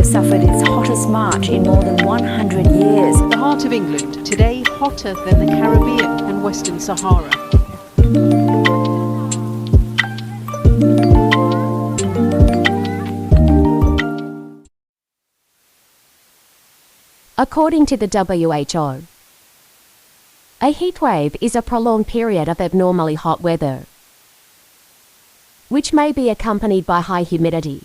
suffered its hottest March in more than 100 years. The heart of England, today hotter than the Caribbean and Western Sahara. According to the WHO, a heatwave is a prolonged period of abnormally hot weather, which may be accompanied by high humidity,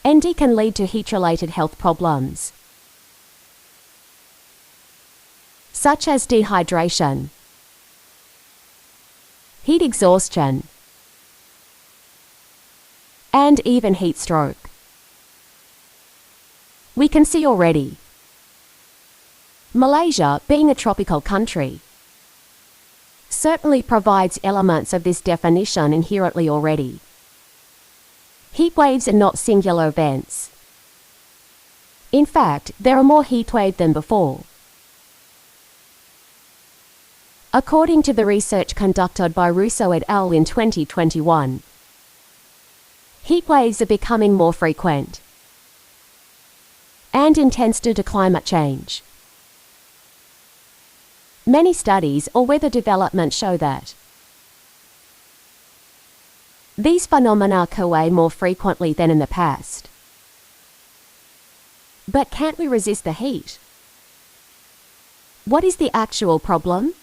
and it can lead to heat-related health problems, such as dehydration, heat exhaustion, and even heat stroke. We can see already, Malaysia, being a tropical country, certainly provides elements of this definition inherently already. Heat waves are not singular events. In fact, there are more heat waves than before. According to the research conducted by Russo et al. In 2021, heat waves are becoming more frequent and intense due to climate change. Many studies or weather developments show that these phenomena occur more frequently than in the past. But can't we resist the heat? What is the actual problem?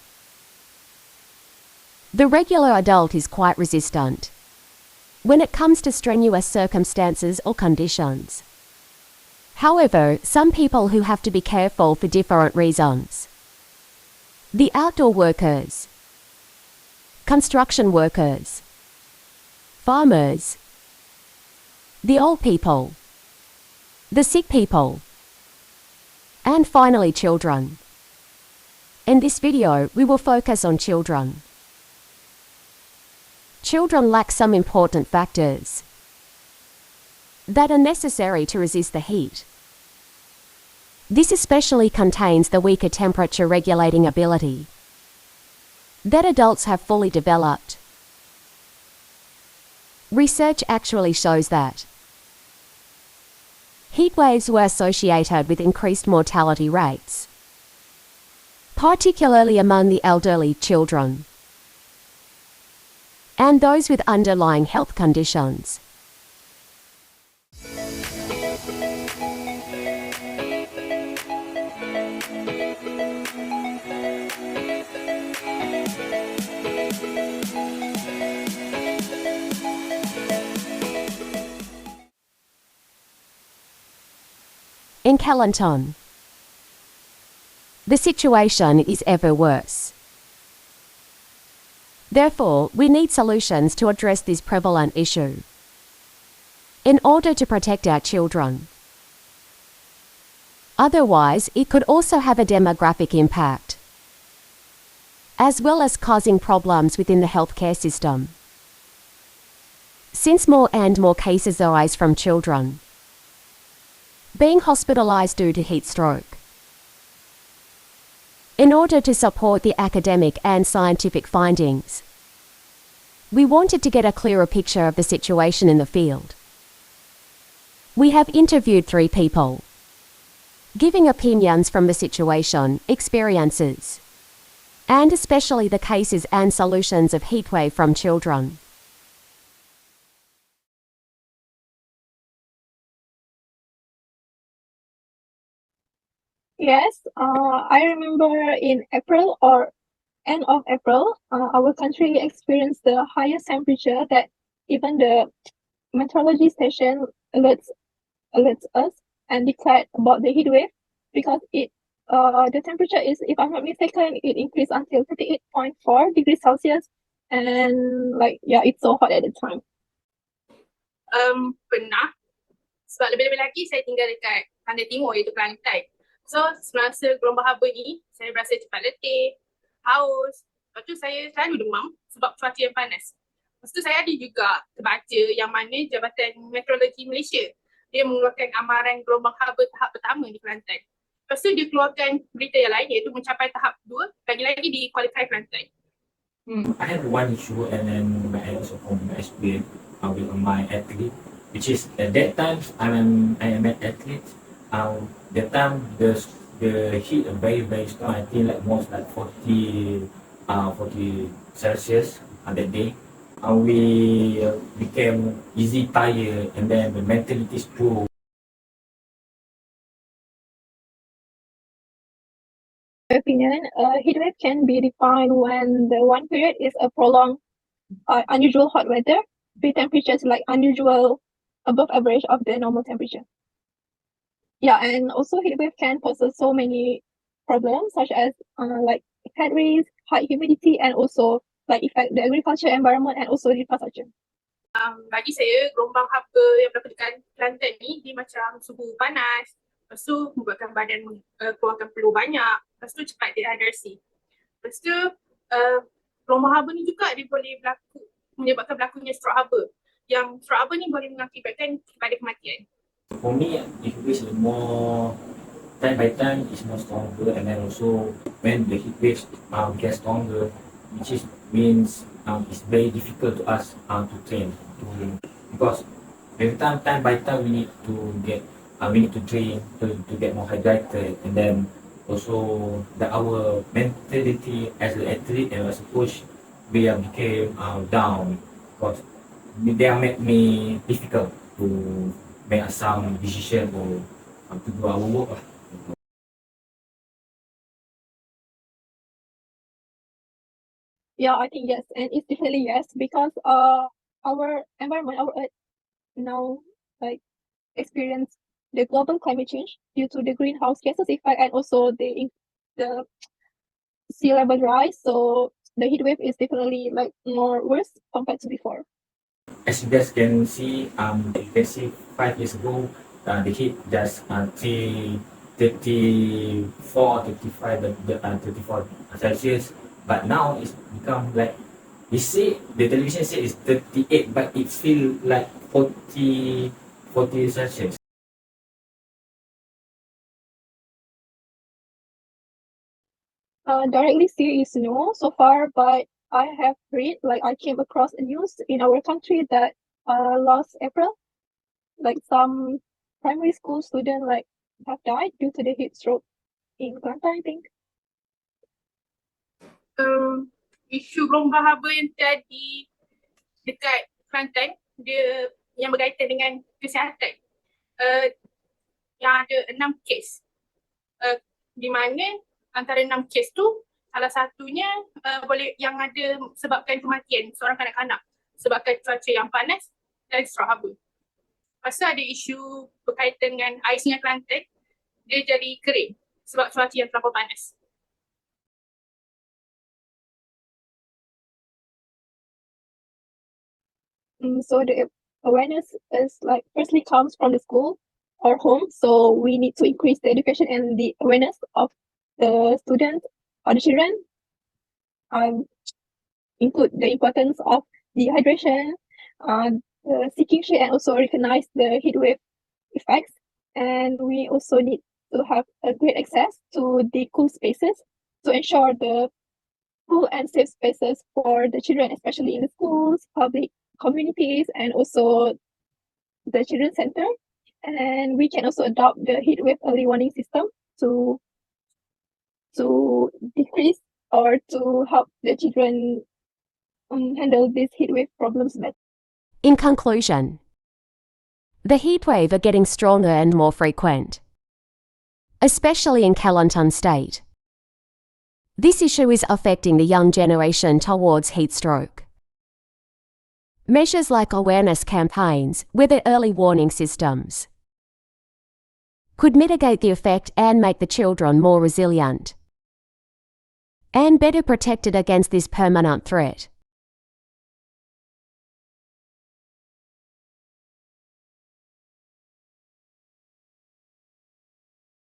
The regular adult is quite resistant when it comes to strenuous circumstances or conditions. However, some people who have to be careful for different reasons. The outdoor workers, construction workers, farmers, the old people, the sick people, and finally children. In this video, we will focus on children. Children lack some important factors that are necessary to resist the heat. This especially contains the weaker temperature regulating ability that adults have fully developed. Research actually shows that heat waves were associated with increased mortality rates, particularly among the elderly, children, and those with underlying health conditions. In Kelantan, the situation is ever worse. Therefore, we need solutions to address this prevalent issue in order to protect our children. Otherwise, it could also have a demographic impact, as well as causing problems within the healthcare system, since more and more cases arise from children being hospitalized due to heat stroke. In order to support the academic and scientific findings, we wanted to get a clearer picture of the situation in the field. We have interviewed 3 people, giving opinions from the situation, experiences, and especially the cases and solutions of heatwave from children. Yes, I remember in April or end of April, our country experienced the highest temperature that even the meteorology station alerts us and declared about the heat wave, because the temperature is, if I'm not mistaken, it increased until 38.4 degrees Celsius, and it's so hot at the time. Pernah. Sebab lebih-lebih lagi saya tinggal dekat Pantai Timur, iaitu Kelantan. So, semasa gelombang haba ni, saya berasa cepat letih, haus. Lepas tu saya selalu demam sebab cuaca yang panas. Lepas tu saya ada juga terbaca yang mana Jabatan Meteorologi Malaysia, dia mengeluarkan amaran gelombang haba tahap pertama di Kelantan. Lepas tu dia keluarkan berita yang lain, iaitu mencapai tahap 2, lagi-lagi di kualifai Kelantan. I had one issue and then my ex from experience with my athlete. which is at that time I am an athlete. That time the heat very strong. I think like most like 40 Celsius on that day. We became easy tired, and then the mentality is poor. Opinion, heatwave can be defined when the one period is a prolonged, unusual hot weather with temperatures like unusual above average of the normal temperature. Yeah, and also heatwave can pose so many problems such as like heat rays, high humidity, and also like affect the agriculture environment and also the infrastructure. Bagi saya, gelombang haba yang berlaku di Kelantan ni, dia macam suhu panas, lepas tu membuatkan badan keluarkan peluh banyak, lepas tu cepat dehidrasi. Lepas tu, gelombang haba ni juga dia boleh menyebabkan berlakunya stroke haba. Yang stroke haba ni boleh mengakibatkan kepada kematian. For me, it is more time by time is more stronger, and then also when the heat waves get stronger, which is means it's very difficult to us to train because every time by time we need to train to get more hydrated, and then also our mentality as an athlete and as a coach became down because they make me difficult to make some decision or to do our work. Yeah, I think yes, and it's definitely yes because our environment, our Earth now like experience the global climate change due to the greenhouse gases effect and also the sea level rise. So the heat wave is definitely like more worse compared to before. As you guys can see, 5 years ago, the heat just 34, 34 Celsius, but now it's become like, the television says it's 38, but it feels like 40 Celsius. Directly see is no so far, but I have read, like I came across a news in our country that last April, like some primary school student like have died due to the heat stroke in Kelantan, I think. Isu gelombang haba yang terjadi dekat Kelantan, dia yang berkaitan dengan kesihatan. Yang ada 6 kes. Di mana antara 6 kes tu, salah satunya boleh yang ada sebabkan kematian seorang kanak-kanak sebabkan cuaca yang panas dan stroke haba. Lepas tu ada isu berkaitan dengan air sungai Kelantan, dia jadi kering sebab cuaca yang terlalu panas. So the awareness is like firstly comes from the school or home. So we need to increase the education and the awareness of the students or the children. Include the importance of dehydration, the seeking shade, and also recognize the heat wave effects. And we also need to have a great access to the cool spaces to ensure the cool and safe spaces for the children, especially in the schools, public communities, and also the children's center. And we can also adopt the heat wave early warning system to decrease or to help the children handle these heat wave problems better. In conclusion, the heat wave are getting stronger and more frequent, especially in Kelantan state. This issue is affecting the young generation towards heat stroke. Measures like awareness campaigns with the early warning systems could mitigate the effect and make the children more resilient and better protected against this permanent threat.